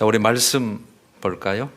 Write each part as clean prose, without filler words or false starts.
자, 우리 말씀 볼까요?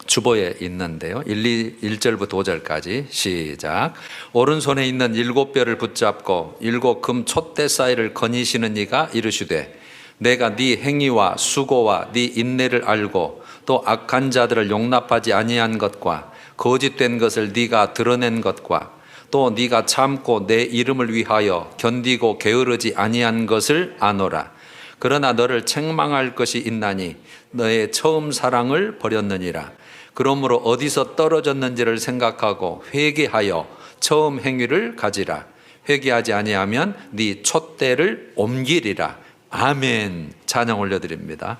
주보에 있는데요. 1절부터 5절까지 시작. 오른손에 있는 7뼈를 붙잡고 7 금 촛대 사이를 거니시는 이가 이르시되 내가 네 행위와 수고와 네 인내를 알고 또 악한 자들을 용납하지 아니한 것과 거짓된 것을 네가 드러낸 것과 또 네가 참고 내 이름을 위하여 견디고 게으르지 아니한 것을 아노라. 그러나 너를 책망할 것이 있나니 너의 처음 사랑을 버렸느니라. 그러므로 어디서 떨어졌는지를 생각하고 회개하여 처음 행위를 가지라. 회개하지 아니하면 네 촛대를 옮기리라. 아멘. 찬양 올려드립니다.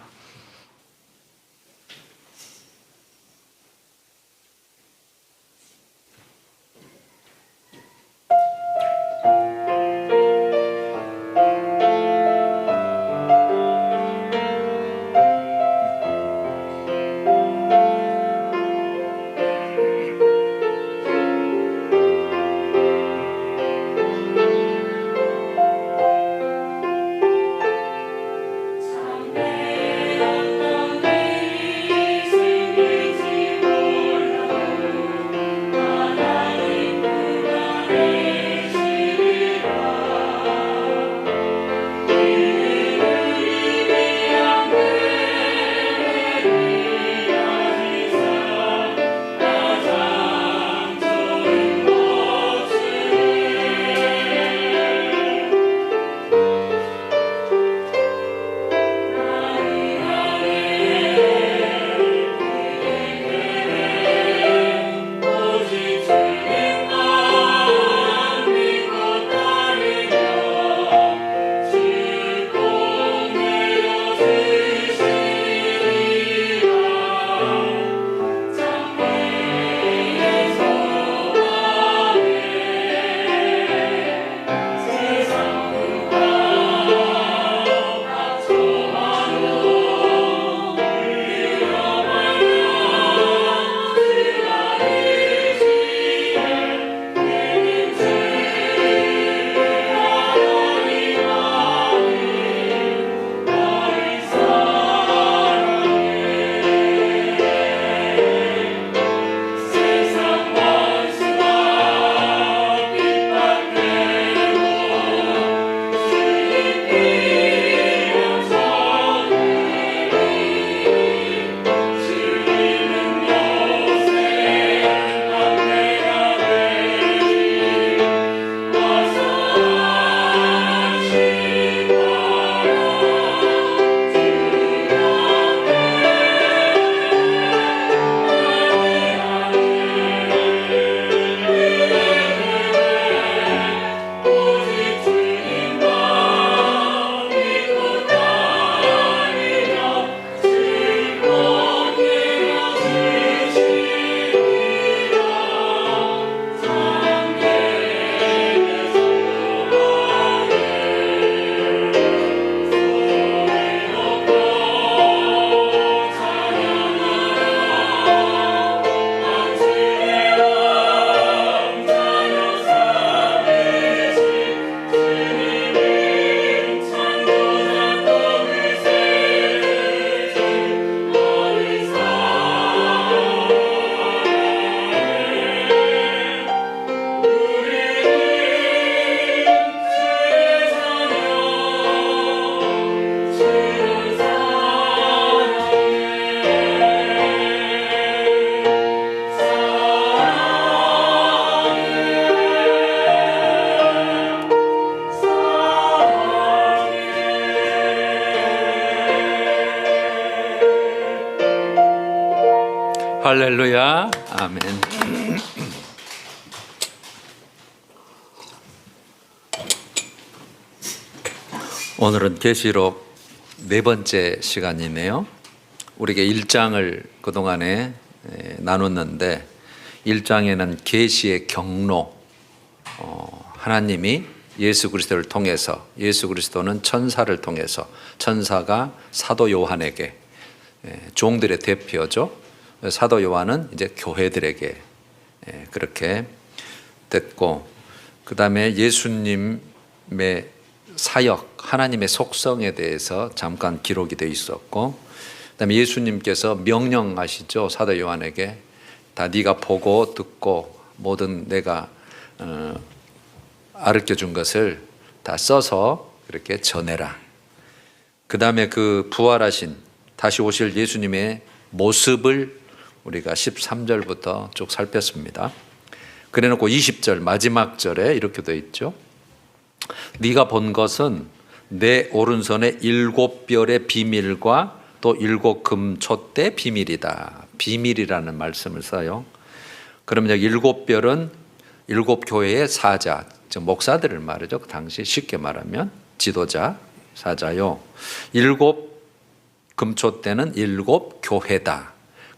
할렐루야. 아멘. 오늘은 계시록 4번째 시간이네요. 우리에게 1장을 그동안에 나눴는데 1장에는 계시의 경로, 하나님이 예수 그리스도를 통해서, 예수 그리스도는 천사를 통해서, 천사가 사도 요한에게, 종들의 대표죠. 사도 요한은 이제 교회들에게 그렇게 됐고, 그 다음에 예수님의 사역, 하나님의 속성에 대해서 잠깐 기록이 되어 있었고, 그다음에 예수님께서 명령하시죠. 사도 요한에게 다 네가 보고 듣고 모든 내가 가르쳐 준 것을 다 써서 그렇게 전해라. 그다음에 그 부활하신 다시 오실 예수님의 모습을 우리가 13절부터 쭉 살폈습니다. 그래놓고 20절 마지막 절에 이렇게 되어 있죠. 네가 본 것은 내 오른손의 7별의 비밀과 또 7 금촛대 비밀이다. 비밀이라는 말씀을 써요. 그러면 여기 7별은 7 교회의 사자, 즉 목사들을 말하죠. 그 당시 쉽게 말하면 지도자, 사자요. 7 금촛대는 7 교회다.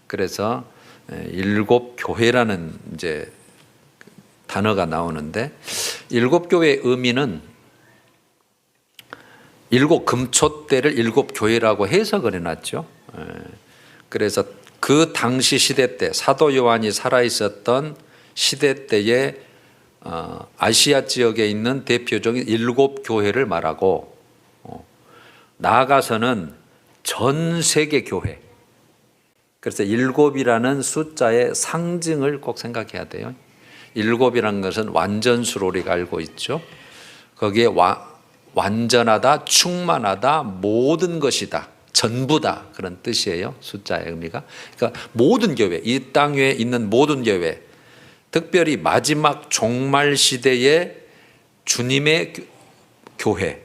그래서 7 교회라는 이제 단어가 나오는데 7 교회의 의미는 7 금촛대를 7 교회라고 해석을 해놨죠. 그래서 그 당시 시대 때 사도 요한이 살아있었던 시대 때에 아시아 지역에 있는 대표적인 7 교회를 말하고 나아가서는 전 세계 교회. 그래서 7이라는 숫자의 상징을 꼭 생각해야 돼요. 7이라는 것은 완전수로 우리가 알고 있죠. 거기에 완전하다, 충만하다, 모든 것이다, 전부다 그런 뜻이에요. 숫자의 의미가. 그러니까 모든 교회, 이 땅 위에 있는 모든 교회, 특별히 마지막 종말 시대의 주님의 교회,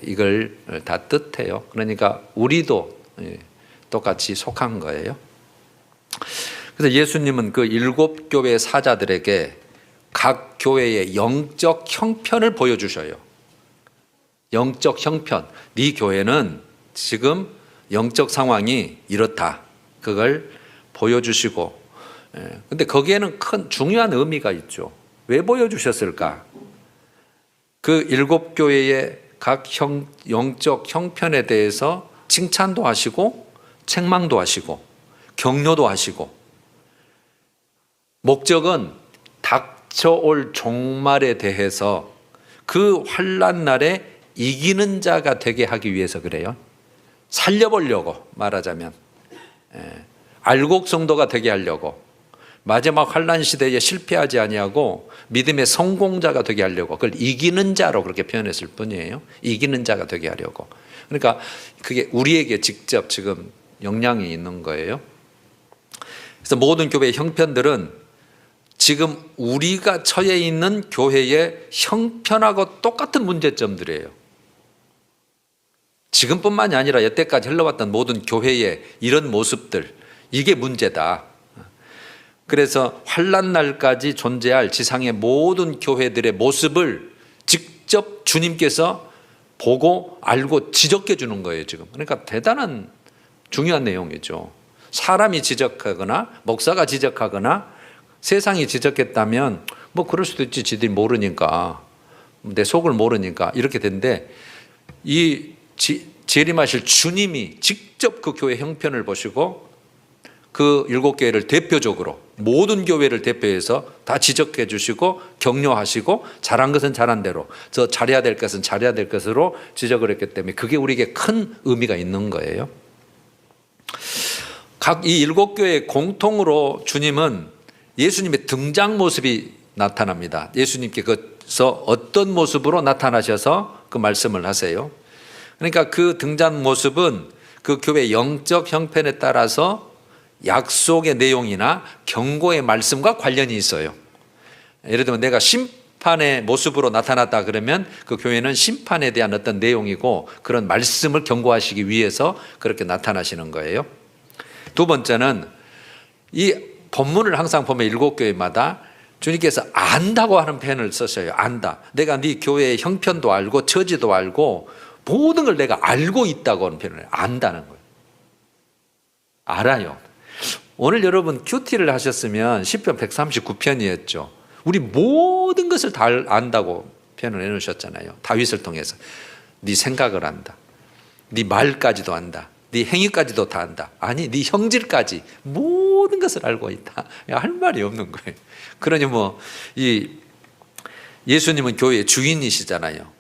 이걸 다 뜻해요. 그러니까 우리도 똑같이 속한 거예요. 그래서 예수님은 그 7 교회 사자들에게 각 교회의 영적 형편을 보여주셔요. 영적 형편. 네 교회는 지금 영적 상황이 이렇다. 그걸 보여주시고, 근데 거기에는 큰 중요한 의미가 있죠. 왜 보여주셨을까? 그 7 교회의 각 영적 형편에 대해서 칭찬도 하시고 책망도 하시고 격려도 하시고, 목적은 닥쳐올 종말에 대해서 그 환난 날에 이기는 자가 되게 하기 위해서 그래요. 살려보려고 말하자면 알곡 성도가 되게 하려고, 마지막 환난 시대에 실패하지 아니하고 믿음의 성공자가 되게 하려고, 그걸 이기는 자로 그렇게 표현했을 뿐이에요. 이기는 자가 되게 하려고. 그러니까 그게 우리에게 직접 지금 영향이 있는 거예요. 그래서 모든 교회의 형편들은 지금 우리가 처해 있는 교회의 형편하고 똑같은 문제점들이에요. 지금뿐만이 아니라 여태까지 흘러왔던 모든 교회의 이런 모습들, 이게 문제다. 그래서 환난 날까지 존재할 지상의 모든 교회들의 모습을 직접 주님께서 보고 알고 지적해 주는 거예요, 지금. 그러니까 대단한 중요한 내용이죠. 사람이 지적하거나 목사가 지적하거나 세상이 지적했다면 뭐 그럴 수도 있지, 지들이 모르니까, 내 속을 모르니까 이렇게 된데, 이 재림하실 주님이 직접 그 교회 형편을 보시고 그 7 교회를 대표적으로 모든 교회를 대표해서 다 지적해 주시고 격려하시고, 잘한 것은 잘한 대로, 저 잘해야 될 것은 잘해야 될 것으로 지적을 했기 때문에 그게 우리에게 큰 의미가 있는 거예요. 각 이 7 교회의 공통으로 주님은 예수님의 등장 모습이 나타납니다. 예수님께서 어떤 모습으로 나타나셔서 그 말씀을 하세요. 그러니까 그 등장 모습은 그 교회의 영적 형편에 따라서 약속의 내용이나 경고의 말씀과 관련이 있어요. 예를 들면 내가 심판의 모습으로 나타났다 그러면 그 교회는 심판에 대한 어떤 내용이고 그런 말씀을 경고하시기 위해서 그렇게 나타나시는 거예요. 두 번째는 이 본문을 항상 보면 7 교회마다 주님께서 안다고 하는 표현을 쓰셔요. 안다. 내가 네 교회의 형편도 알고 처지도 알고 모든 걸 내가 알고 있다고 하는 표현을 해요. 안다는 거예요. 알아요. 오늘 여러분 큐티를 하셨으면 시편 139편이었죠. 우리 모든 것을 다 안다고 표현을 해놓으셨잖아요. 다윗을 통해서. 네 생각을 안다. 네 말까지도 안다. 네 행위까지도 다 안다. 아니, 네 형질까지 모든 것을 알고 있다. 할 말이 없는 거예요. 그러니 이 예수님은 교회의 주인이시잖아요.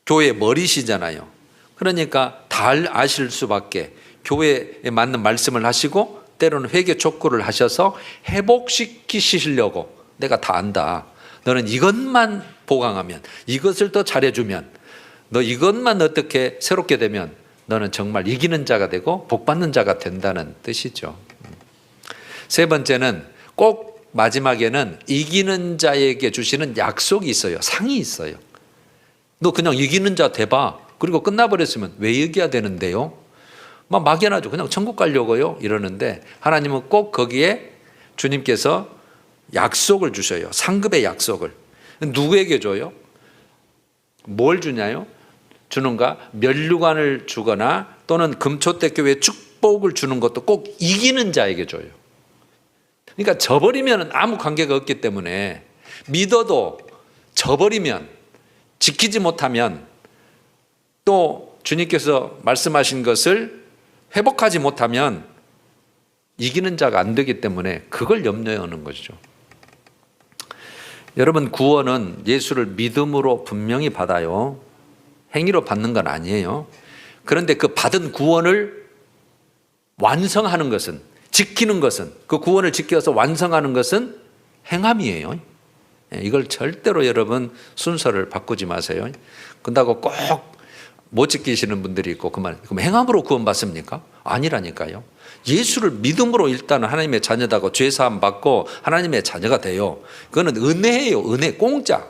교회의 머리시잖아요. 그러니까 다 아실 수밖에, 교회에 맞는 말씀을 하시고 때로는 회개 촉구를 하셔서 회복시키시려고 내가 다 안다. 너는 이것만 보강하면, 이것을 더 잘해주면, 너 이것만 어떻게 새롭게 되면 너는 정말 이기는 자가 되고 복받는 자가 된다는 뜻이죠. 세 번째는 꼭 마지막에는 이기는 자에게 주시는 약속이 있어요. 상이 있어요. 너 그냥 이기는 자 돼봐. 그리고 끝나버렸으면 왜 이겨야 되는데요? 막 막연하죠. 그냥 천국 가려고요 이러는데 하나님은 꼭 거기에 주님께서 약속을 주셔요. 상급의 약속을. 누구에게 줘요? 뭘 주냐요? 주는가? 면류관을 주거나 또는 금초대 교회 축복을 주는 것도 꼭 이기는 자에게 줘요. 그러니까 져버리면 아무 관계가 없기 때문에 믿어도 져버리면, 지키지 못하면, 또 주님께서 말씀하신 것을 회복하지 못하면 이기는 자가 안 되기 때문에 그걸 염려해 오는 것이죠. 여러분, 구원은 예수를 믿음으로 분명히 받아요. 행위로 받는 건 아니에요. 그런데 그 받은 구원을 완성하는 것은, 지키는 것은, 그 구원을 지켜서 완성하는 것은 행함이에요. 이걸 절대로 여러분 순서를 바꾸지 마세요. 그런다고 꼭 못 지키시는 분들이 있고 그럼 행함으로 구원 받습니까? 아니라니까요. 예수를 믿음으로 일단은 하나님의 자녀다고 죄사함 받고 하나님의 자녀가 돼요. 그거는 은혜예요. 은혜, 공짜.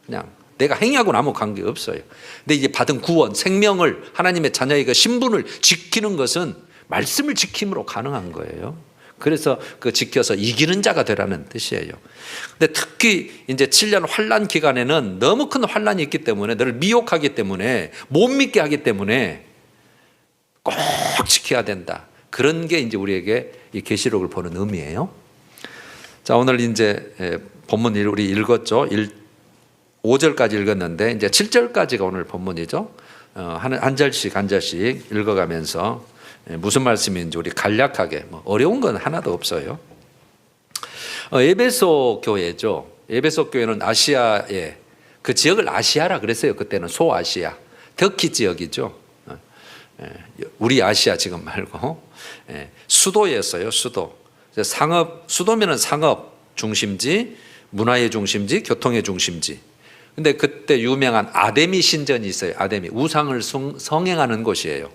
그냥 내가 행위하고는 아무 관계 없어요. 근데 이제 받은 구원, 생명을, 하나님의 자녀의 그 신분을 지키는 것은 말씀을 지킴으로 가능한 거예요. 그래서 그 지켜서 이기는 자가 되라는 뜻이에요. 근데 특히 이제 7년 환난 기간에는 너무 큰 환난이 있기 때문에, 너를 미혹하기 때문에, 못 믿게 하기 때문에 꼭 지켜야 된다. 그런 게 이제 우리에게 이 계시록을 보는 의미예요. 자, 오늘 이제 본문 우리 읽었죠. 5절까지 읽었는데 이제 7절까지가 오늘 본문이죠. 한 절씩 한 절씩 읽어가면서 무슨 말씀인지 우리 간략하게, 어려운 건 하나도 없어요. 에베소 교회죠. 에베소 교회는 아시아의 그 지역을 아시아라 그랬어요. 그때는 소아시아, 터키 지역이죠. 우리 아시아 지금 말고 수도였어요. 수도. 수도면은 상업 중심지, 문화의 중심지, 교통의 중심지. 근데 그때 유명한 아데미 신전이 있어요. 아데미, 우상을 성행하는 곳이에요.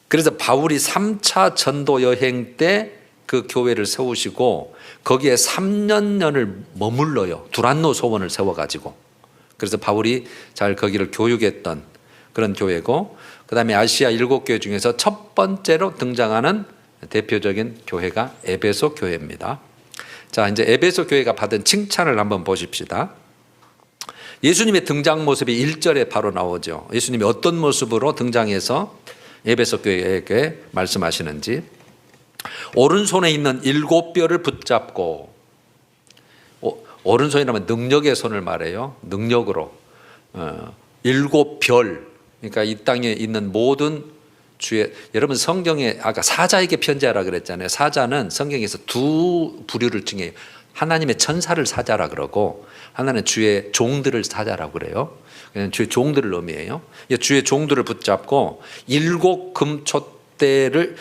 그래서 바울이 3차 전도 여행 때 그 교회를 세우시고 거기에 3년을 머물러요. 두란노 소원을 세워가지고. 그래서 바울이 잘 거기를 교육했던 그런 교회고, 그 다음에 아시아 7교회 중에서 첫 번째로 등장하는 대표적인 교회가 에베소 교회입니다. 자, 이제 에베소 교회가 받은 칭찬을 한번 보십시다. 예수님의 등장 모습이 1절에 바로 나오죠. 예수님이 어떤 모습으로 등장해서 에베소 교회에게 말씀하시는지. 오른손에 있는 7뼈를 붙잡고, 오른손이라면 능력의 손을 말해요. 능력으로 7별, 그러니까 이 땅에 있는 모든 주의, 여러분 성경에 아까 사자에게 편지하라 그랬잖아요. 사자는 성경에서 두 부류를 칭해요. 하나님의 천사를 사자라 그러고 하나는 주의 종들을 사자라고 그래요. 그냥 주의 종들을 의미해요. 주의 종들을 붙잡고 7 금촛대를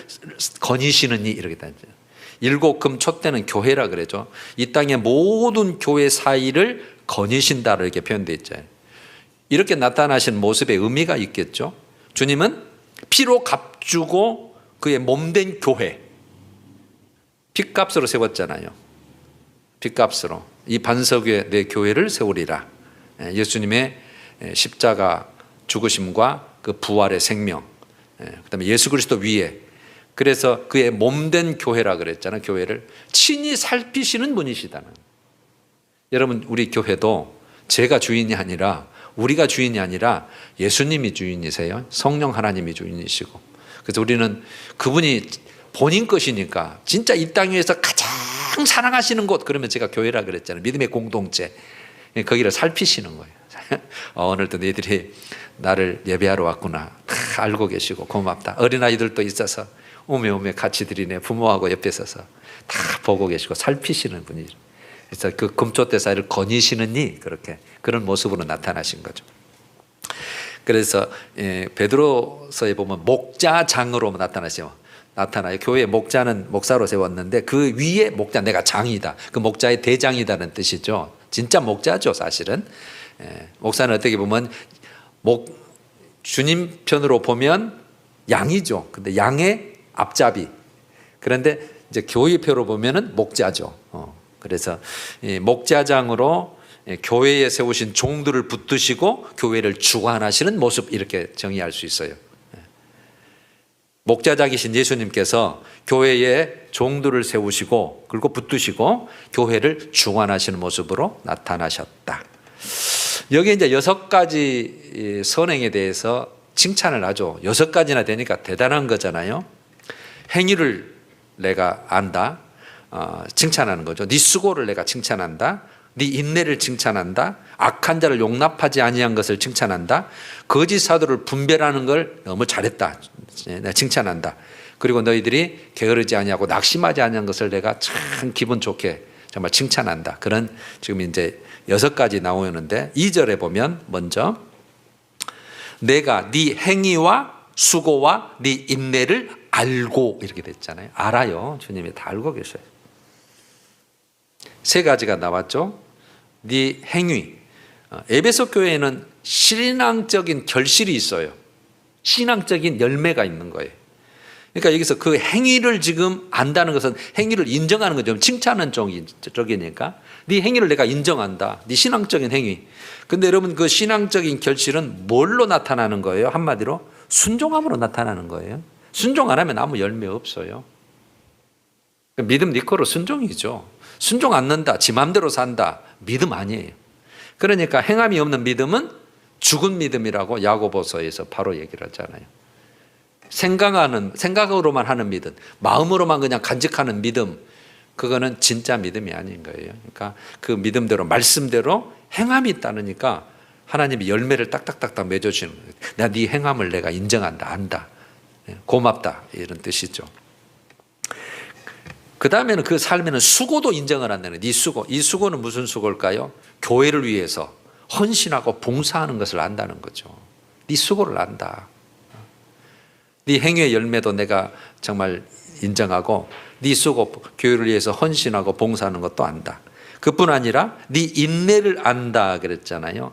거니시느니 이렇게 따져요. 7 금촛대는 교회라 그러죠. 이 땅의 모든 교회 사이를 거니신다 이렇게 표현되어 있잖아요. 이렇게 나타나신 모습에 의미가 있겠죠. 주님은 피로 값주고 그의 몸된 교회, 핏값으로 세웠잖아요. 핏값으로 이 반석 위에 내 교회를 세우리라. 예수님의 십자가 죽으심과 그 부활의 생명, 그다음에 예수 그리스도 위에, 그래서 그의 몸된 교회라 그랬잖아요. 교회를 친히 살피시는 분이시다는. 여러분, 우리 교회도 제가 주인이 아니라, 우리가 주인이 아니라 예수님이 주인이세요. 성령 하나님이 주인이시고, 그래서 우리는 그분이 본인 것이니까 진짜 이 땅 위에서 가장 사랑하시는 곳, 그러면 제가 교회라 그랬잖아요. 믿음의 공동체, 거기를 살피시는 거예요. 오늘도 너희들이 나를 예배하러 왔구나, 다 알고 계시고 고맙다. 어린아이들도 있어서 오메오메 같이 드리네. 부모하고 옆에 서서 다 보고 계시고 살피시는 분이, 그래서 그 금촛대 사이를 거니시느니 그렇게 그런 모습으로 나타나신 거죠. 그래서 베드로서에 보면 목자장으로 나타나요. 교회 목자는 목사로 세웠는데 그 위에 목자, 내가 장이다. 그 목자의 대장이다는 뜻이죠. 진짜 목자죠, 사실은. 목사는 어떻게 보면 주님 편으로 보면 양이죠. 근데 양의 앞잡이. 그런데 이제 교회 표로 보면은 목자죠. 그래서 목자장으로 교회에 세우신 종들을 붙드시고 교회를 주관하시는 모습, 이렇게 정의할 수 있어요. 목자장이신 예수님께서 교회에 종들을 세우시고 그리고 붙드시고 교회를 주관하시는 모습으로 나타나셨다. 여기 이제 6가지 선행에 대해서 칭찬을 하죠. 6가지나 되니까 대단한 거잖아요. 행위를 내가 안다. 칭찬하는 거죠. 네 수고를 내가 칭찬한다. 네 인내를 칭찬한다. 악한 자를 용납하지 아니한 것을 칭찬한다. 거짓 사도를 분별하는 걸 너무 잘했다. 내가 칭찬한다. 그리고 너희들이 게으르지 아니하고 낙심하지 아니한 것을 내가 참 기분 좋게 정말 칭찬한다. 그런 지금 이제 6가지 나오는데 2절에 보면 먼저 내가 네 행위와 수고와 네 인내를 알고, 이렇게 됐잖아요. 알아요. 주님이 다 알고 계셔요. 3가지가 나왔죠. 네 행위. 에베소 교회에는 신앙적인 결실이 있어요. 신앙적인 열매가 있는 거예요. 그러니까 여기서 그 행위를 지금 안다는 것은 행위를 인정하는 거죠. 칭찬하는 쪽이니까 네 행위를 내가 인정한다. 네 신앙적인 행위. 근데 여러분, 그 신앙적인 결실은 뭘로 나타나는 거예요? 한마디로 순종함으로 나타나는 거예요. 순종 안 하면 아무 열매 없어요. 믿음 니코로 순종이죠. 순종 않는다, 지 맘대로 산다, 믿음 아니에요. 그러니까 행함이 없는 믿음은 죽은 믿음이라고 야고보서에서 바로 얘기를 하잖아요. 생각으로만 하는 믿음, 마음으로만 그냥 간직하는 믿음, 그거는 진짜 믿음이 아닌 거예요. 그러니까 그 믿음대로, 말씀대로 행함이 있다니까 하나님이 열매를 딱딱딱딱 맺어주는 거예요. 내가 네 행함을 내가 인정한다, 안다, 고맙다, 이런 뜻이죠. 그 다음에는 그 삶에는 수고도 인정을 한다는 거예요. 네 수고. 이 수고는 무슨 수고일까요? 교회를 위해서 헌신하고 봉사하는 것을 안다는 거죠. 네 수고를 안다. 네 행위의 열매도 내가 정말 인정하고 네 수고, 교회를 위해서 헌신하고 봉사하는 것도 안다. 그뿐 아니라 네 인내를 안다 그랬잖아요.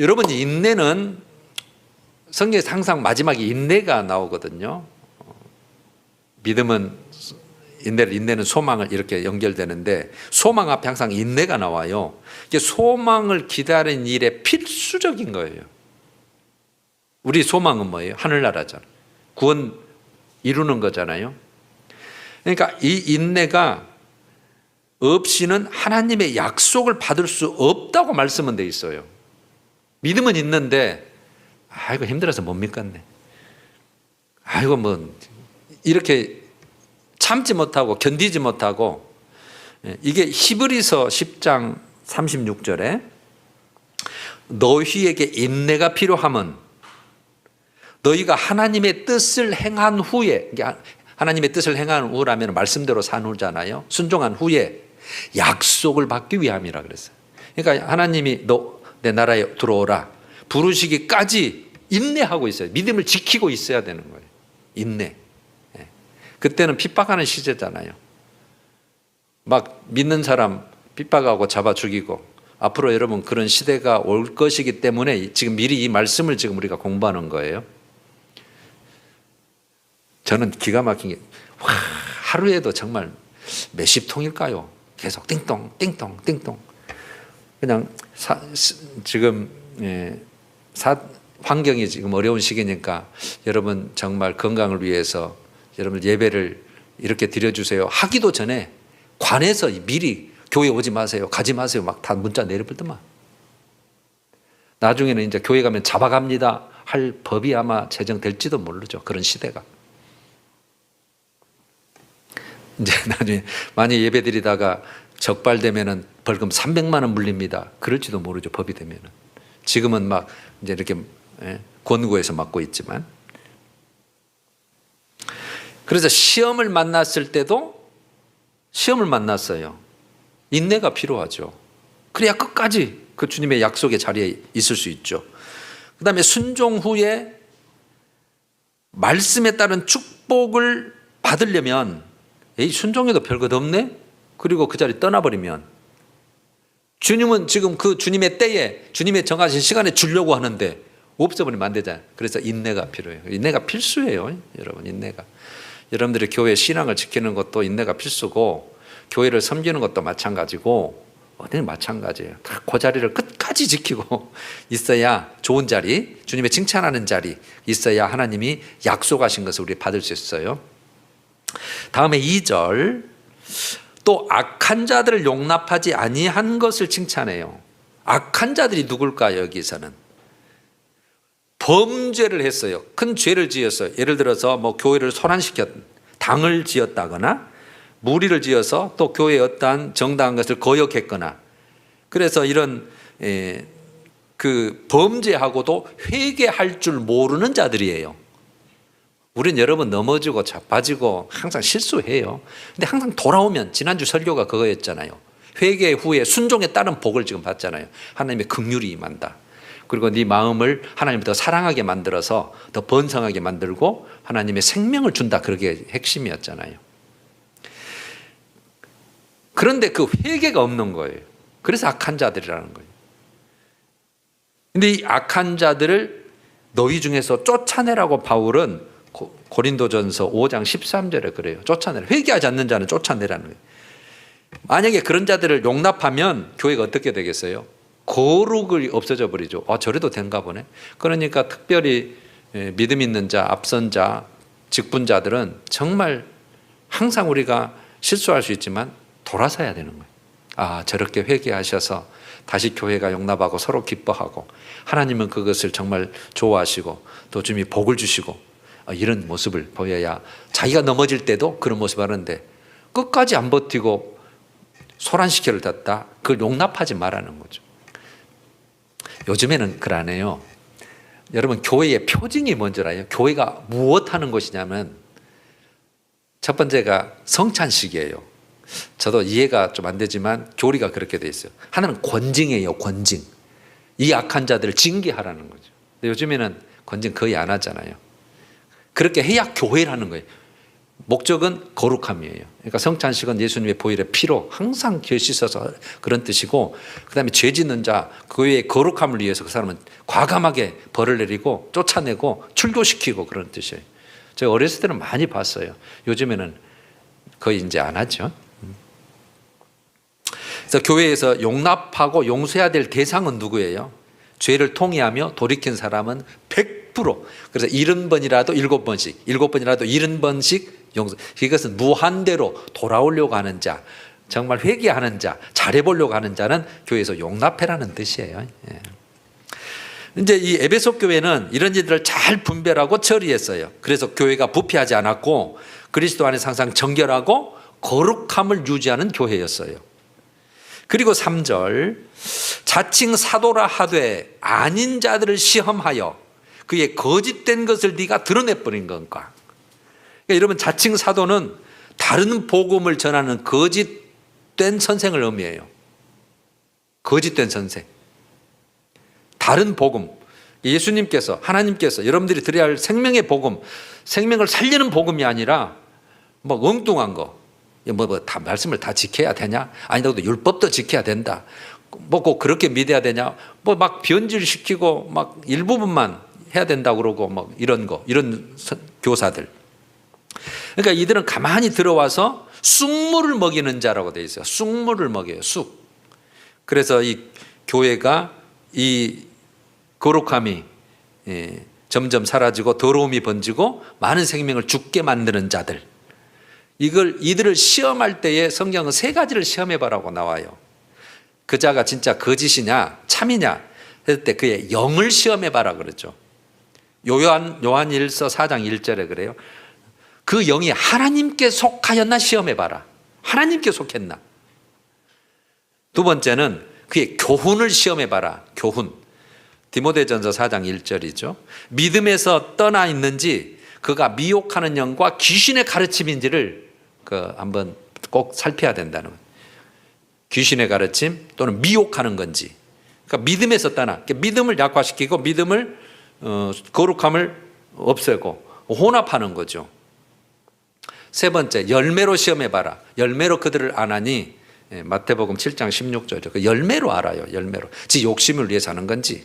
여러분, 인내는 성경에서 항상 마지막에 인내가 나오거든요. 믿음은 인내는 소망을, 이렇게 연결되는데 소망 앞에 항상 인내가 나와요. 이게 소망을 기다리는 일에 필수적인 거예요. 우리 소망은 뭐예요? 하늘나라잖아요. 구원 이루는 거잖아요. 그러니까 이 인내가 없이는 하나님의 약속을 받을 수 없다고 말씀은 돼 있어요. 믿음은 있는데 아이고 힘들어서 못 믿겠네. 아이고 뭐 이렇게 참지 못하고 견디지 못하고, 이게 히브리서 10장 36절에 너희에게 인내가 필요함은 너희가 하나님의 뜻을 행한 후에, 하나님의 뜻을 행한 후라면 말씀대로 산 후잖아요. 순종한 후에 약속을 받기 위함이라 그랬어요. 그러니까 하나님이 너 내 나라에 들어오라 부르시기까지 인내하고 있어요. 믿음을 지키고 있어야 되는 거예요. 인내. 그때는 핍박하는 시대잖아요. 막 믿는 사람 핍박하고 잡아 죽이고, 앞으로 여러분 그런 시대가 올 것이기 때문에 지금 미리 이 말씀을 지금 우리가 공부하는 거예요. 저는 기가 막힌 게, 하루에도 정말 몇십 통일까요? 계속 띵동 띵동 띵동. 그냥 지금 환경이 지금 어려운 시기니까 여러분 정말 건강을 위해서 여러분 예배를 이렇게 드려주세요 하기도 전에 관에서 미리 교회 오지 마세요, 가지 마세요 막 다 문자 내려버리더만. 나중에는 이제 교회 가면 잡아갑니다 할 법이 아마 제정될지도 모르죠. 그런 시대가. 이제 나중에 만약 예배 드리다가 적발되면은 벌금 300만 원 물립니다. 그럴지도 모르죠. 법이 되면은. 지금은 막 이제 이렇게 권고해서 맡고 있지만. 그래서 시험을 만났을 때도 시험을 만났어요. 인내가 필요하죠. 그래야 끝까지 그 주님의 약속의 자리에 있을 수 있죠. 그 다음에 순종 후에 말씀에 따른 축복을 받으려면 에이 순종해도 별것 없네? 그리고 그 자리 떠나버리면 주님은 지금 그 주님의 때에 주님의 정하신 시간에 주려고 하는데 없어버리면 안 되잖아요. 그래서 인내가 필요해요. 인내가 필수예요. 여러분 인내가. 여러분들이 교회 신앙을 지키는 것도 인내가 필수고 교회를 섬기는 것도 마찬가지고 어디는 마찬가지예요. 다 그 자리를 끝까지 지키고 있어야 좋은 자리, 주님의 칭찬하는 자리 있어야 하나님이 약속하신 것을 우리 받을 수 있어요. 다음에 2절 또 악한 자들을 용납하지 아니한 것을 칭찬해요. 악한 자들이 누굴까 여기서는? 범죄를 했어요. 큰 죄를 지었어요. 예를 들어서 뭐 교회를 소란시켰, 당을 지었다거나 무리를 지어서 또 교회의 어떠한 정당한 것을 거역했거나 그래서 이런 그 범죄하고도 회개할 줄 모르는 자들이에요. 우린 여러 번 넘어지고 자빠지고 항상 실수해요. 근데 항상 돌아오면 지난주 설교가 그거였잖아요. 회개 후에 순종에 따른 복을 지금 받잖아요. 하나님의 긍휼이 임한다. 그리고 네 마음을 하나님 더 사랑하게 만들어서 더 번성하게 만들고 하나님의 생명을 준다. 그게 핵심이었잖아요. 그런데 그 회개가 없는 거예요. 그래서 악한 자들이라는 거예요. 근데 이 악한 자들을 너희 중에서 쫓아내라고 바울은 고린도전서 5장 13절에 그래요. 쫓아내라. 회개하지 않는 자는 쫓아내라는 거예요. 만약에 그런 자들을 용납하면 교회가 어떻게 되겠어요? 거룩이 없어져 버리죠. 저래도 된가 보네. 그러니까 특별히 믿음 있는 자, 앞선 자, 직분자들은 정말 항상 우리가 실수할 수 있지만 돌아서야 되는 거예요. 저렇게 회개하셔서 다시 교회가 용납하고 서로 기뻐하고 하나님은 그것을 정말 좋아하시고 또 주님이 복을 주시고 이런 모습을 보여야 자기가 넘어질 때도 그런 모습을 하는데 끝까지 안 버티고 소란시켜를 닫다 그걸 용납하지 말라는 거죠. 요즘에는 그러네요. 여러분 교회의 표징이 뭔지 알아요? 교회가 무엇 하는 것이냐면 첫 번째가 성찬식이에요. 저도 이해가 좀 안 되지만 교리가 그렇게 돼 있어요. 하나는 권징이에요. 권징. 이 악한 자들을 징계하라는 거죠. 근데 요즘에는 권징 거의 안 하잖아요. 그렇게 해야 교회라는 거예요. 목적은 거룩함이에요. 그러니까 성찬식은 예수님의 보혈의 피로 항상 결 씻어서 그런 뜻이고 그 다음에 죄 짓는 자 교회의 거룩함을 위해서 그 사람은 과감하게 벌을 내리고 쫓아내고 출교시키고 그런 뜻이에요. 제가 어렸을 때는 많이 봤어요. 요즘에는 거의 이제 안 하죠. 그래서 교회에서 용납하고 용서해야 될 대상은 누구예요? 죄를 통회하며 돌이킨 사람은 100%. 그래서 70번이라도 7번씩, 7번이라도 70번씩 용서. 이것은 무한대로 돌아오려고 하는 자, 정말 회개하는 자, 잘해보려고 하는 자는 교회에서 용납해라는 뜻이에요. 이제 이 에베소 교회는 이런 일들을 잘 분별하고 처리했어요. 그래서 교회가 부패하지 않았고 그리스도 안에서 항상 정결하고 거룩함을 유지하는 교회였어요. 그리고 3절 자칭 사도라 하되 아닌 자들을 시험하여 그의 거짓된 것을 네가 드러내버린 건가. 그러니까 여러분 자칭 사도는 다른 복음을 전하는 거짓된 선생을 의미해요. 거짓된 선생. 다른 복음. 예수님께서 하나님께서 여러분들이 드려야 할 생명의 복음, 생명을 살리는 복음이 아니라 뭐 엉뚱한 거. 다 말씀을 다 지켜야 되냐? 아니라도 율법도 지켜야 된다. 뭐 꼭 그렇게 믿어야 되냐? 뭐 막 변질시키고 막 일부분만 해야 된다고 그러고 뭐 이런 거, 이런 교사들. 그러니까 이들은 가만히 들어와서 쑥물을 먹이는 자라고 되어 있어요. 쑥물을 먹여요. 쑥. 그래서 이 교회가 이 거룩함이 점점 사라지고 더러움이 번지고 많은 생명을 죽게 만드는 자들. 이들을 시험할 때에 성경은 3가지를 시험해봐라고 나와요. 그 자가 진짜 거짓이냐 참이냐 했을 때 그의 영을 시험해봐라 그러죠. 요한일서 4장 1절에 그래요. 그 영이 하나님께 속하였나 시험해봐라. 하나님께 속했나. 두 번째는 그의 교훈을 시험해봐라. 교훈. 디모데전서 4장 1절이죠. 믿음에서 떠나 있는지 그가 미혹하는 영과 귀신의 가르침인지를 한번 꼭 살펴야 된다는 거예요. 귀신의 가르침 또는 미혹하는 건지. 그러니까 믿음에서 떠나. 믿음을 약화시키고 믿음을 거룩함을 없애고 혼합하는 거죠. 세 번째, 열매로 시험해봐라. 열매로 그들을 아나니, 마태복음 7장 16절이죠. 그 열매로 알아요. 열매로. 지 욕심을 위해서 하는 건지,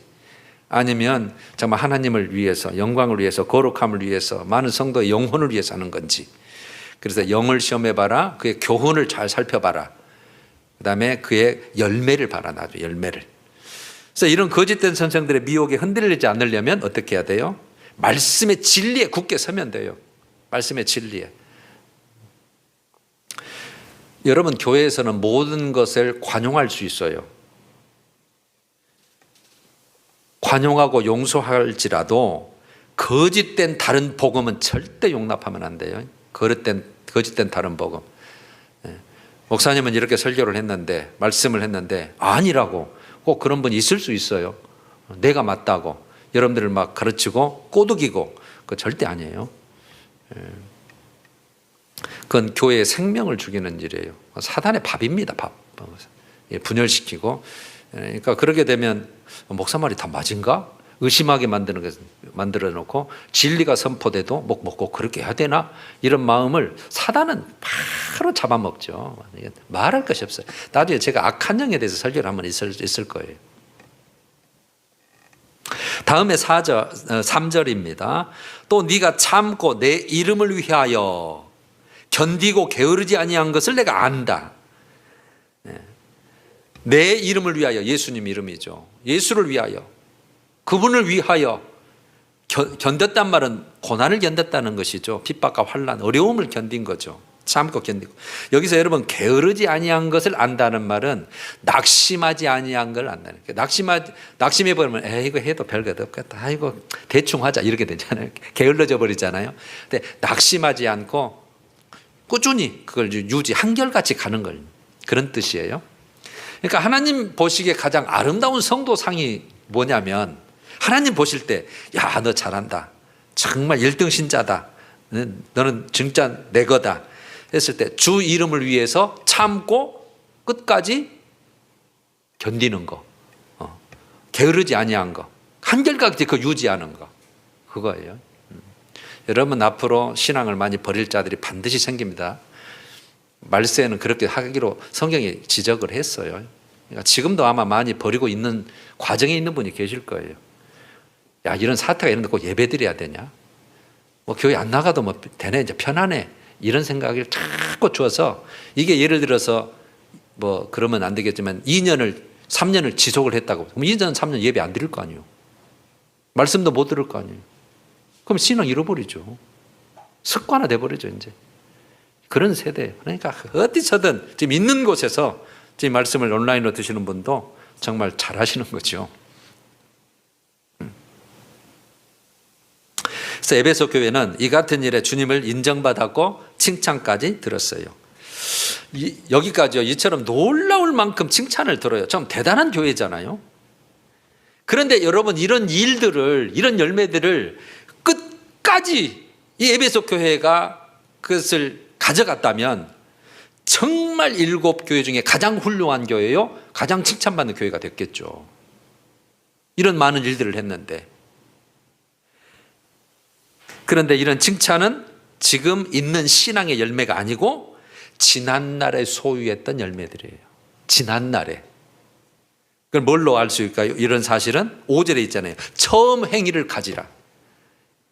아니면 정말 하나님을 위해서, 영광을 위해서, 거룩함을 위해서, 많은 성도의 영혼을 위해서 하는 건지. 그래서 영을 시험해봐라. 그의 교훈을 잘 살펴봐라. 그 다음에 그의 열매를 봐라. 나도 열매를. 그래서 이런 거짓된 선생들의 미혹에 흔들리지 않으려면 어떻게 해야 돼요? 말씀의 진리에 굳게 서면 돼요. 말씀의 진리에. 여러분, 교회에서는 모든 것을 관용할 수 있어요. 관용하고 용서할지라도 거짓된 다른 복음은 절대 용납하면 안 돼요. 거짓된 다른 복음. 목사님은 이렇게 설교를 했는데, 말씀을 했는데 아니라고 꼭 그런 분이 있을 수 있어요. 내가 맞다고 여러분들을 막 가르치고 꼬드기고, 그거 절대 아니에요. 그건 교회의 생명을 죽이는 일이에요. 사단의 밥입니다. 밥. 분열시키고. 그러니까 그렇게 되면 목사 말이 다 맞은가? 의심하게 만들어 놓고, 진리가 선포돼도 꼭 그렇게 해야 되나? 이런 마음을 사단은 바로 잡아먹죠. 말할 것이 없어요. 나중에 제가 악한 영에 대해서 설교를 한번 있을 거예요. 다음에 3절입니다. 또 네가 참고 내 이름을 위하여 견디고 게으르지 아니한 것을 내가 안다. 내 이름을 위하여, 예수님 이름이죠. 예수를 위하여, 그분을 위하여 견뎠단 말은 고난을 견뎠다는 것이죠. 핍박과 환난, 어려움을 견딘 거죠. 참고 견디고. 여기서 여러분, 게으르지 아니한 것을 안다는 말은 낙심하지 아니한 걸 안다는 거예요. 낙심해 버리면 이거 해도 별것 없겠다. 이거 대충 하자 이렇게 되잖아요. 게을러져 버리잖아요. 근데 낙심하지 않고 꾸준히 그걸 한결같이 가는 걸, 그런 뜻이에요. 그러니까 하나님 보시기에 가장 아름다운 성도상이 뭐냐면, 하나님 보실 때, 야, 너 잘한다. 정말 1등 신자다. 너는 진짜 내 거다. 했을 때 주 이름을 위해서 참고 끝까지 견디는 거, 게으르지 아니한 거, 한결같이 그 유지하는 거, 그거예요. 여러분, 앞으로 신앙을 많이 버릴 자들이 반드시 생깁니다. 말세에는 그렇게 하기로 성경이 지적을 했어요. 그러니까 지금도 아마 많이 버리고 있는 과정에 있는 분이 계실 거예요. 야, 이런 사태가 있는데 꼭 예배 드려야 되냐? 뭐 교회 안 나가도 뭐 되네, 이제 편하네. 이런 생각을 자꾸 줘서, 이게 예를 들어서 뭐 그러면 안 되겠지만 2년을 3년을 지속을 했다고. 그럼 2년 3년 예배 안 드릴 거 아니에요. 말씀도 못 들을 거 아니에요. 그럼 신앙 잃어버리죠. 습관화 돼버리죠, 이제. 그런 세대. 그러니까 어디서든 지금 있는 곳에서 지금 말씀을 온라인으로 드시는 분도 정말 잘하시는 거죠. 그래서 에베소 교회는 이 같은 일에 주님을 인정받았고 칭찬까지 들었어요. 여기까지요. 이처럼 놀라울 만큼 칭찬을 들어요. 좀 대단한 교회잖아요. 그런데 여러분, 이런 일들을, 이런 열매들을 끝까지 이 에베소 교회가 그것을 가져갔다면 정말 7교회 중에 가장 훌륭한 교회요, 가장 칭찬받는 교회가 됐겠죠. 이런 많은 일들을 했는데. 그런데 이런 칭찬은 지금 있는 신앙의 열매가 아니고 지난날에 소유했던 열매들이에요. 지난날에. 그걸 뭘로 알 수 있을까요? 이런 사실은 5절에 있잖아요. 처음 행위를 가지라.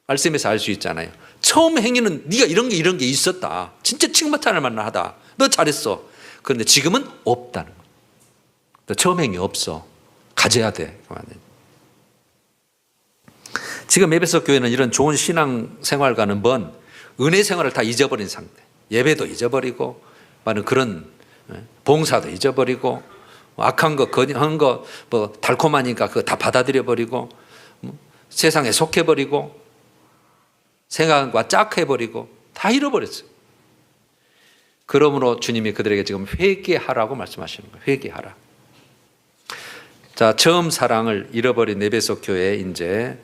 말씀에서 알 수 있잖아요. 처음 행위는 네가 이런 게 있었다. 진짜 칭찬할 만하다. 너 잘했어. 그런데 지금은 없다는 거예요. 처음 행위 없어. 가져야 돼. 지금 에베소 교회는 이런 좋은 신앙 생활과는 먼 은혜 생활을 다 잊어버린 상태. 예배도 잊어버리고, 많은 그런 봉사도 잊어버리고, 악한 거, 거짓한 거, 뭐 달콤하니까 그거 다 받아들여 버리고, 세상에 속해 버리고, 생각과 짝해 버리고, 다 잃어버렸어요. 그러므로 주님이 그들에게 지금 회개하라고 말씀하시는 거예요. 회개하라. 자, 처음 사랑을 잃어버린 에베소 교회 이제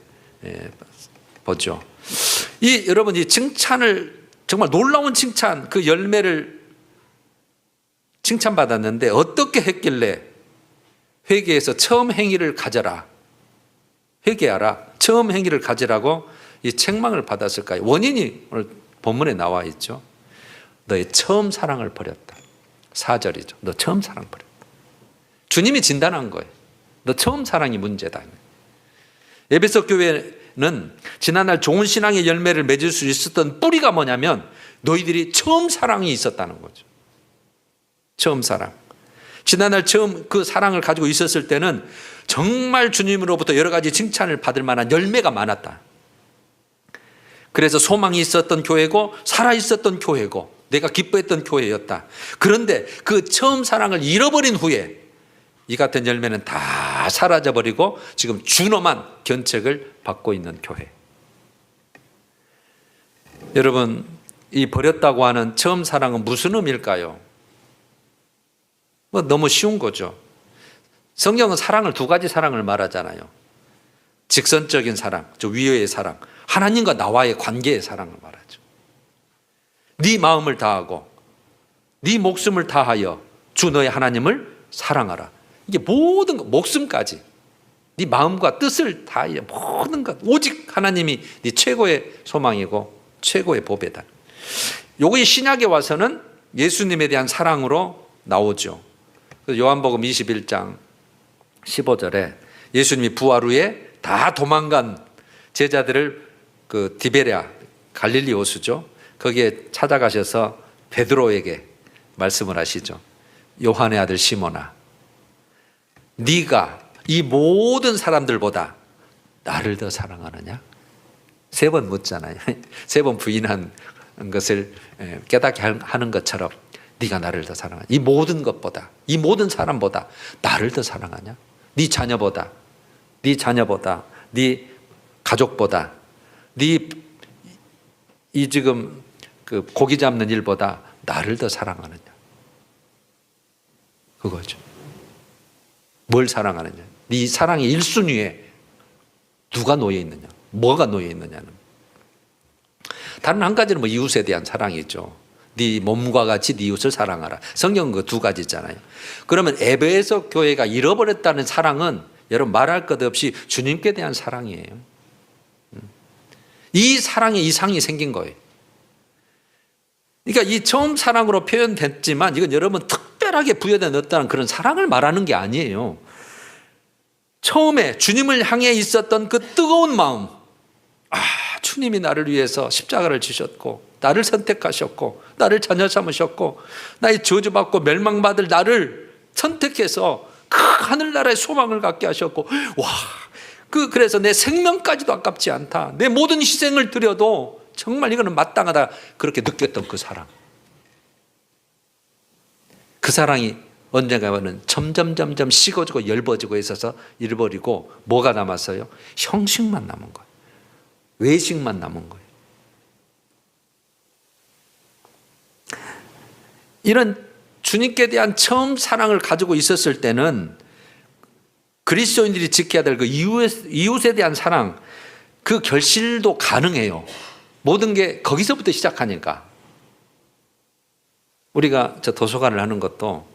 보죠. 여러분, 이 칭찬을, 정말 놀라운 칭찬, 그 열매를 칭찬받았는데 어떻게 했길래 회개해서 처음 행위를 가져라. 회개하라. 처음 행위를 가지라고 이 책망을 받았을까요? 원인이 오늘 본문에 나와 있죠. 너의 처음 사랑을 버렸다. 4절이죠. 너 처음 사랑 버렸다. 주님이 진단한 거예요. 너 처음 사랑이 문제다. 에베소 교회는 지난날 좋은 신앙의 열매를 맺을 수 있었던 뿌리가 뭐냐면 너희들이 처음 사랑이 있었다는 거죠. 처음 사랑. 지난날 처음 그 사랑을 가지고 있었을 때는 정말 주님으로부터 여러 가지 칭찬을 받을 만한 열매가 많았다. 그래서 소망이 있었던 교회고 살아있었던 교회고 내가 기뻐했던 교회였다. 그런데 그 처음 사랑을 잃어버린 후에 이 같은 열매는 다 사라져버리고 지금 준엄한 견책을 받고 있는 교회. 여러분, 이 버렸다고 하는 처음 사랑은 무슨 의미일까요? 너무 쉬운 거죠. 성경은 사랑을 두 가지 사랑을 말하잖아요. 직선적인 사랑, 저 위의 사랑, 하나님과 나와의 관계의 사랑을 말하죠. 네 마음을 다하고 네 목숨을 다하여 주 너의 하나님을 사랑하라. 이게 모든 것, 목숨까지 네 마음과 뜻을 다하여 모든 것 오직 하나님이 네 최고의 소망이고 최고의 보배다. 요거 신약에 와서는 예수님에 대한 사랑으로 나오죠. 요한복음 21장 15절에 예수님이 부활 후에 다 도망간 제자들을 그 디베랴 갈릴리 호수죠. 거기에 찾아가셔서 베드로에게 말씀을 하시죠. 요한의 아들 시몬아, 네가 이 모든 사람들보다 나를 더 사랑하느냐? 3번 묻잖아요. 3번 부인한 것을 깨닫게 하는 것처럼 네가 나를 더 사랑하냐? 이 모든 것보다, 이 모든 사람보다 나를 더 사랑하냐? 네 자녀보다, 네 가족보다, 네 이 지금 그 고기 잡는 일보다 나를 더 사랑하느냐? 그거죠. 뭘 사랑하느냐? 네 사랑의 1순위에 누가 놓여 있느냐? 뭐가 놓여 있느냐는. 다른 한 가지는 뭐 이웃에 대한 사랑이죠. 네 몸과 같이 네 이웃을 사랑하라. 성경은 그 두 가지잖아요. 그러면 에베소 교회가 잃어버렸다는 사랑은 여러분 말할 것 없이 주님께 대한 사랑이에요. 이 사랑에 이상이 생긴 거예요. 그러니까 이 처음 사랑으로 표현됐지만 이건 여러분 특별하게 부여된 어떤 그런 사랑을 말하는 게 아니에요. 처음에 주님을 향해 있었던 그 뜨거운 마음, 주님이 나를 위해서 십자가를 지셨고 나를 선택하셨고 나를 자녀 삼으셨고 나의 저주받고 멸망받을 나를 선택해서 그 하늘나라의 소망을 갖게 하셨고, 그래서 내 생명까지도 아깝지 않다. 내 모든 희생을 드려도 정말 이거는 마땅하다. 그렇게 느꼈던 그 사랑. 그 사랑이 언젠가는 점점 식어지고 엷어지고 있어서 잃어버리고 뭐가 남았어요? 형식만 남은 거예요. 외식만 남은 거예요. 이런 주님께 대한 처음 사랑을 가지고 있었을 때는 그리스도인들이 지켜야 될 그 이웃에 대한 사랑, 그 결실도 가능해요. 모든 게 거기서부터 시작하니까. 우리가 저 도서관을 하는 것도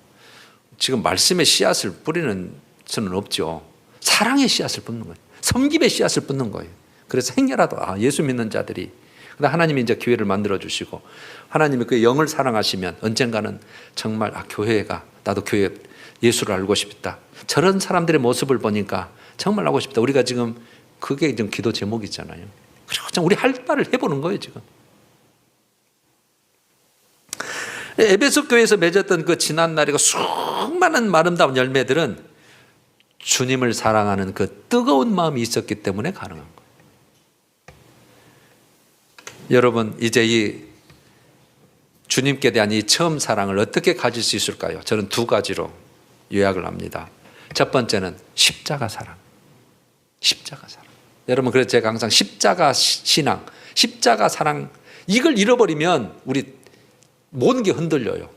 지금 말씀의 씨앗을 뿌리는 수는 없죠. 사랑의 씨앗을 뿌리는 거예요. 섬김의 씨앗을 뿌리는 거예요. 그래서 행여라도 예수 믿는 자들이, 근데 하나님이 이제 기회를 만들어 주시고 하나님이 그 영을 사랑하시면 언젠가는 정말 교회가, 나도 교회 예수를 알고 싶다. 저런 사람들의 모습을 보니까 정말 알고 싶다. 우리가 지금 그게 좀 기도 제목이잖아요. 그리고 우리 할 바를 해보는 거예요 지금. 에베소 교회에서 맺었던 그 지난 날의 수많은 아름다운 열매들은 주님을 사랑하는 그 뜨거운 마음이 있었기 때문에 가능한 거예요. 여러분, 이제 이 주님께 대한 이 처음 사랑을 어떻게 가질 수 있을까요? 저는 2가지로 요약을 합니다. 첫 번째는 십자가 사랑. 십자가 사랑. 여러분, 그래서 제가 항상 십자가 신앙, 십자가 사랑, 이걸 잃어버리면 우리 모든 게 흔들려요.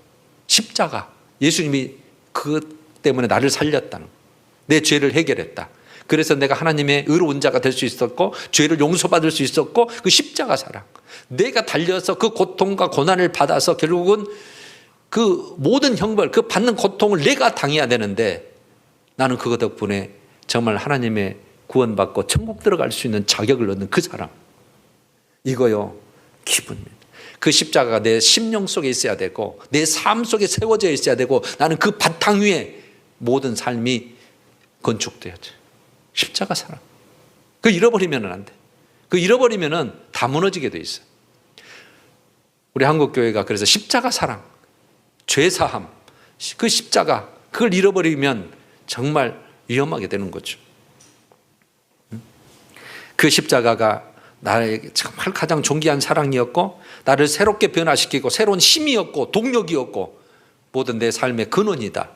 십자가. 예수님이 그것 때문에 나를 살렸다는, 내 죄를 해결했다. 그래서 내가 하나님의 의로운 자가 될 수 있었고 죄를 용서받을 수 있었고, 그 십자가 사랑. 내가 달려서 그 고통과 고난을 받아서 결국은 그 모든 형벌, 그 받는 고통을 내가 당해야 되는데 나는 그거 덕분에 정말 하나님의 구원받고 천국 들어갈 수 있는 자격을 얻는 그 사랑. 이거요, 기분입니다. 그 십자가가 내 심령 속에 있어야 되고 내 삶 속에 세워져 있어야 되고 나는 그 바탕 위에 모든 삶이 건축돼야죠. 십자가 사랑. 그 잃어버리면 안 돼. 그 잃어버리면 다 무너지게 돼 있어요. 우리 한국교회가 그래서 십자가 사랑, 죄사함, 그 십자가, 그걸 잃어버리면 정말 위험하게 되는 거죠. 그 십자가가 나에게 정말 가장 존귀한 사랑이었고 나를 새롭게 변화시키고 새로운 힘이었고 동력이었고 모든 내 삶의 근원이다.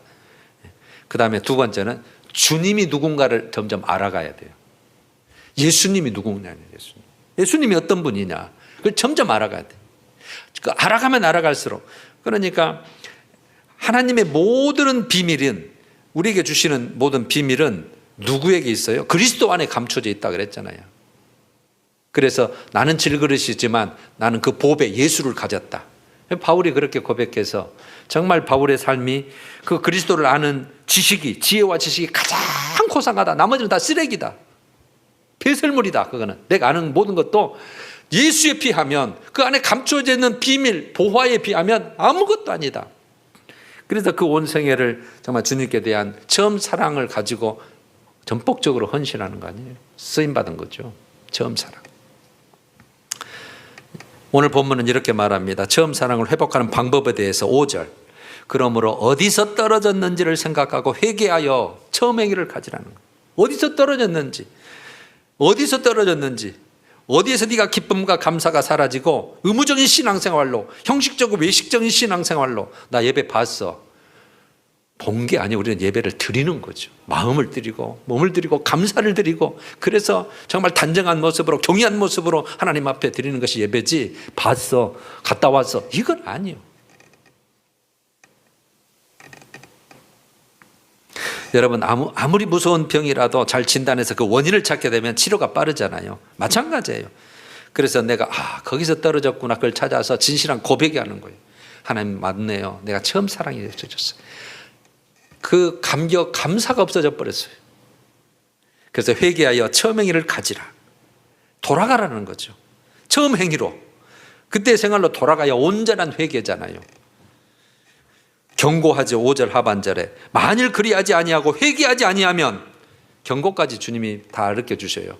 그 다음에 두 번째는 주님이 누군가를 점점 알아가야 돼요. 예수님이 누구냐요. 예수님이 어떤 분이냐, 그걸 점점 알아가야 돼. 그 알아가면 알아갈수록, 그러니까 하나님의 모든 비밀은, 우리에게 주시는 모든 비밀은 누구에게 있어요? 그리스도 안에 감춰져 있다 그랬잖아요. 그래서 나는 질그릇이지만 나는 그 보배 예수를 가졌다. 바울이 그렇게 고백해서 정말 바울의 삶이 그 그리스도를 아는 지식이, 지혜와 지식이 가장 고상하다. 나머지는 다 쓰레기다. 배설물이다. 그거는 내가 아는 모든 것도 예수에 비하면, 그 안에 감춰져 있는 비밀, 보화에 비하면 아무것도 아니다. 그래서 그 온 생애를 정말 주님께 대한 처음 사랑을 가지고 전폭적으로 헌신하는 거 아니에요? 쓰임받은 거죠. 처음 사랑. 오늘 본문은 이렇게 말합니다. 처음 사랑을 회복하는 방법에 대해서 5절. 그러므로 어디서 떨어졌는지를 생각하고 회개하여 처음 행위를 가지라는 거예요. 어디서 떨어졌는지, 어디에서 네가 기쁨과 감사가 사라지고 의무적인 신앙생활로, 형식적이고 외식적인 신앙생활로 나 예배 봤어. 본 게 아니에요. 우리는 예배를 드리는 거죠. 마음을 드리고 몸을 드리고 감사를 드리고, 그래서 정말 단정한 모습으로, 경외한 모습으로 하나님 앞에 드리는 것이 예배지, 봤어, 갔다 왔어, 이건 아니에요. 여러분, 아무리 무서운 병이라도 잘 진단해서 그 원인을 찾게 되면 치료가 빠르잖아요. 마찬가지예요. 그래서 내가 거기서 떨어졌구나, 그걸 찾아서 진실한 고백하는 거예요. 하나님 맞네요. 내가 처음 사랑이 없어졌어요. 그 감격, 감사가 없어져 버렸어요. 그래서 회개하여 처음 행위를 가지라. 돌아가라는 거죠. 처음 행위로, 그때 생활로 돌아가야 온전한 회개잖아요. 경고하죠. 5절 하반절에 만일 그리하지 아니하고 회개하지 아니하면, 경고까지 주님이 다 가르쳐 주셔요.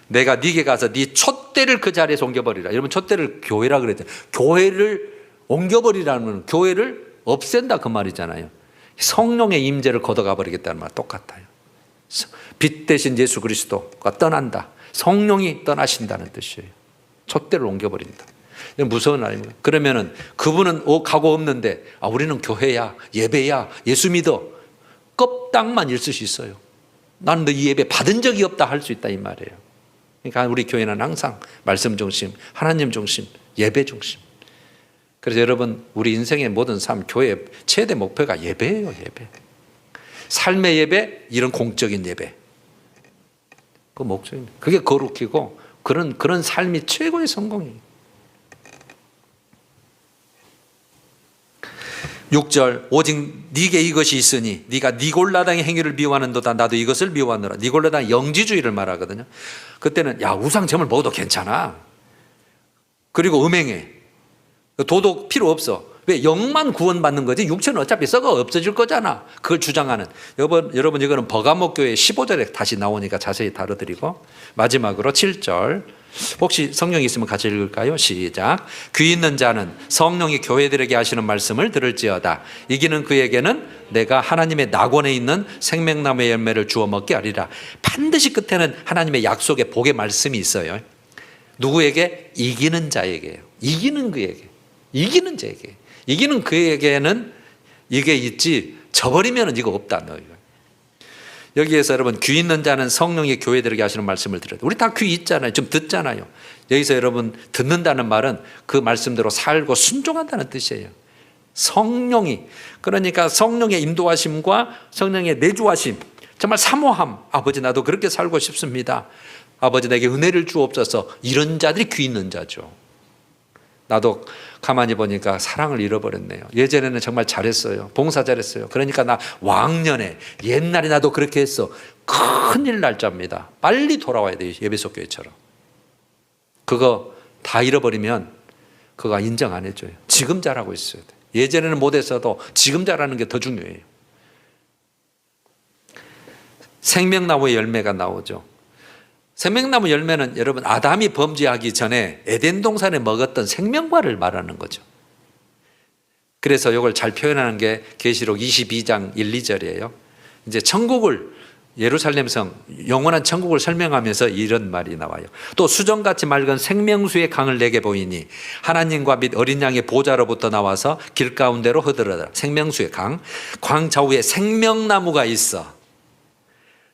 내가 네게 가서 네 촛대를 그 자리에서 옮겨버리라. 여러분, 촛대를 교회라 그랬잖아요. 교회를 옮겨버리라는, 교회를 없앤다 그 말이잖아요. 성령의 임재를 걷어가 버리겠다는 말 똑같아요. 빛 대신 예수 그리스도가 떠난다. 성령이 떠나신다는 뜻이에요. 촛대를 옮겨버린다. 무서운 말입니다. 그러면은 그분은 가고 없는데 우리는 교회야, 예배야, 예수 믿어, 껍딱만 있을 수 있어요. 나는 너 이 예배 받은 적이 없다 할 수 있다 이 말이에요. 그러니까 우리 교회는 항상 말씀 중심, 하나님 중심, 예배 중심. 그래서 여러분, 우리 인생의 모든 삶, 교회 최대 목표가 예배예요. 예배. 삶의 예배, 이런 공적인 예배, 그 목적입니다. 그게 거룩이고 그런 삶이 최고의 성공이에요. 6절, 오직 네게 이것이 있으니 네가 니골라당의 행위를 미워하는도다. 나도 이것을 미워하노라. 니골라당 영지주의를 말하거든요. 그때는 우상점을 먹어도 괜찮아. 그리고 음행해. 도덕 필요 없어. 왜? 영만 구원받는 거지 육체는 어차피 썩어 없어질 거잖아. 그걸 주장하는. 여러분 이거는 버가모교회 15절에 다시 나오니까 자세히 다뤄드리고, 마지막으로 7절, 혹시 성경이 있으면 같이 읽을까요? 시작. 귀 있는 자는 성령이 교회들에게 하시는 말씀을 들을지어다. 이기는 그에게는 내가 하나님의 낙원에 있는 생명나무의 열매를 주워 먹게 하리라. 반드시 끝에는 하나님의 약속의 복의 말씀이 있어요. 누구에게? 이기는 자에게요. 이기는 그에게, 이기는 자에게. 이기는 그에게는 이게 있지, 져버리면 이거 없다. 너희가. 여기에서 여러분, 귀 있는 자는 성령이 교회들에게 하시는 말씀을 들어야 돼. 우리 다 귀 있잖아요. 좀 듣잖아요. 여기서 여러분, 듣는다는 말은 그 말씀대로 살고 순종한다는 뜻이에요. 성령이, 그러니까 성령의 인도하심과 성령의 내주하심, 정말 사모함. 아버지, 나도 그렇게 살고 싶습니다. 아버지, 내게 은혜를 주옵소서. 이런 자들이 귀 있는 자죠. 나도 가만히 보니까 사랑을 잃어버렸네요. 예전에는 정말 잘했어요. 봉사 잘했어요. 그러니까 나 왕년에, 옛날에 나도 그렇게 했어. 큰일 날짜입니다. 빨리 돌아와야 돼요. 에베소 교회처럼. 그거 다 잃어버리면 그거 인정 안 해줘요. 지금 잘하고 있어야 돼. 예전에는 못했어도 지금 잘하는 게 더 중요해요. 생명나무의 열매가 나오죠. 생명나무 열매는 여러분 아담이 범죄하기 전에 에덴 동산에 먹었던 생명과를 말하는 거죠. 그래서 이걸 잘 표현하는 게 계시록 22장 1, 2절이에요. 이제 천국을 예루살렘 성 영원한 천국을 설명하면서 이런 말이 나와요. 또 수정같이 맑은 생명수의 강을 내게 보이니 하나님과 및 어린 양의 보좌로부터 나와서 길 가운데로 흐르더라. 생명수의 강, 광 좌우에 생명나무가 있어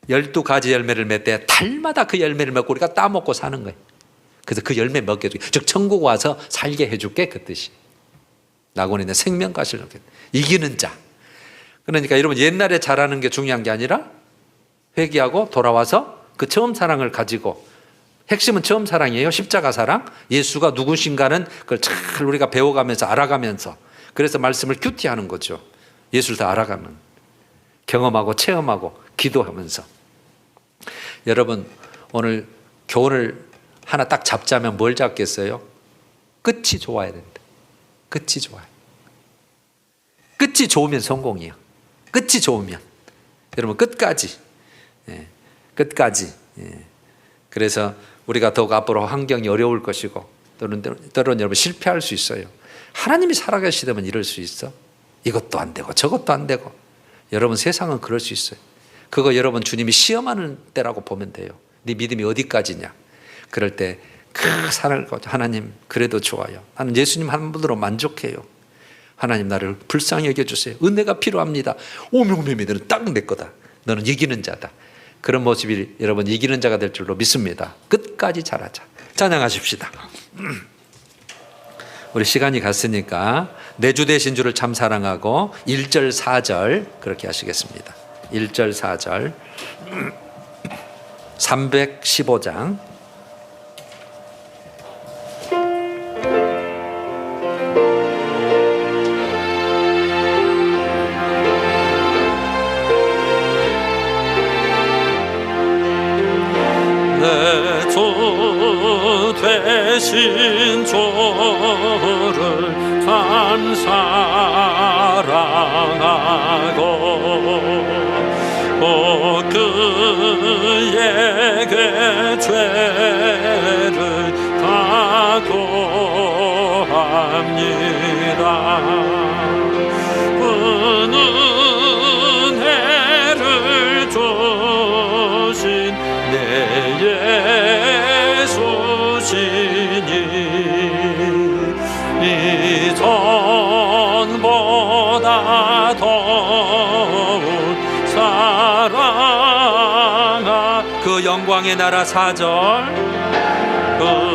12가지 열매를 맺되 달마다 그 열매를 먹고 우리가 따먹고 사는 거예요. 그래서 그 열매 먹게 해줄게. 즉 천국 와서 살게 해줄게, 그 뜻이. 낙원에 생명가시를 넣게 이기는 자. 그러니까 여러분 옛날에 잘하는 게 중요한 게 아니라 회개하고 돌아와서 그 처음 사랑을 가지고, 핵심은 처음 사랑이에요. 십자가 사랑. 예수가 누구신가는 그걸 잘 우리가 배워가면서 알아가면서, 그래서 말씀을 큐티하는 거죠. 예수를 더 알아가면, 경험하고 체험하고 기도하면서. 여러분 오늘 교훈을 하나 딱 잡자면 뭘 잡겠어요? 끝이 좋아야 된다. 끝이 좋아요. 끝이 좋으면 성공이에요. 끝이 좋으면 여러분 끝까지, 끝까지. 그래서 우리가 더욱 앞으로 환경이 어려울 것이고 때로는 여러분 실패할 수 있어요. 하나님이 살아계시다면 이럴 수 있어? 이것도 안 되고 저것도 안 되고. 여러분 세상은 그럴 수 있어요. 그거 여러분 주님이 시험하는 때라고 보면 돼요. 네 믿음이 어디까지냐. 그럴 때 그 산을 하나님 그래도 좋아요. 나는 예수님 한 분으로 만족해요. 하나님 나를 불쌍히 여겨주세요. 은혜가 필요합니다. 오명매 믿으는 딱 내 거다. 너는 이기는 자다. 그런 모습이 여러분 이기는 자가 될 줄로 믿습니다. 끝까지 잘하자. 찬양하십시다. 우리 시간이 갔으니까 내 주 되신 주를 참 사랑하고 1절 4절 그렇게 하시겠습니다. 1절 4절 315장 내 주 되신 주를 참 사랑하고 그에게 죄를 다 고합니다. 그 은혜를 주신 내 예수시니 이전보다 더욱 사랑하 그 영광의 나라 4절 그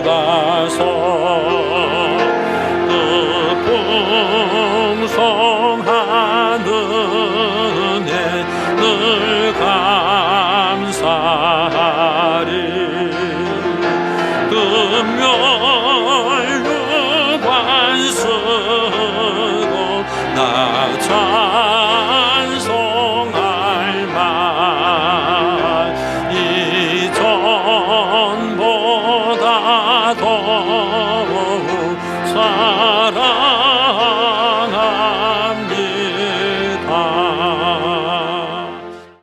들어가서 그 풍성한 은혜 늘 가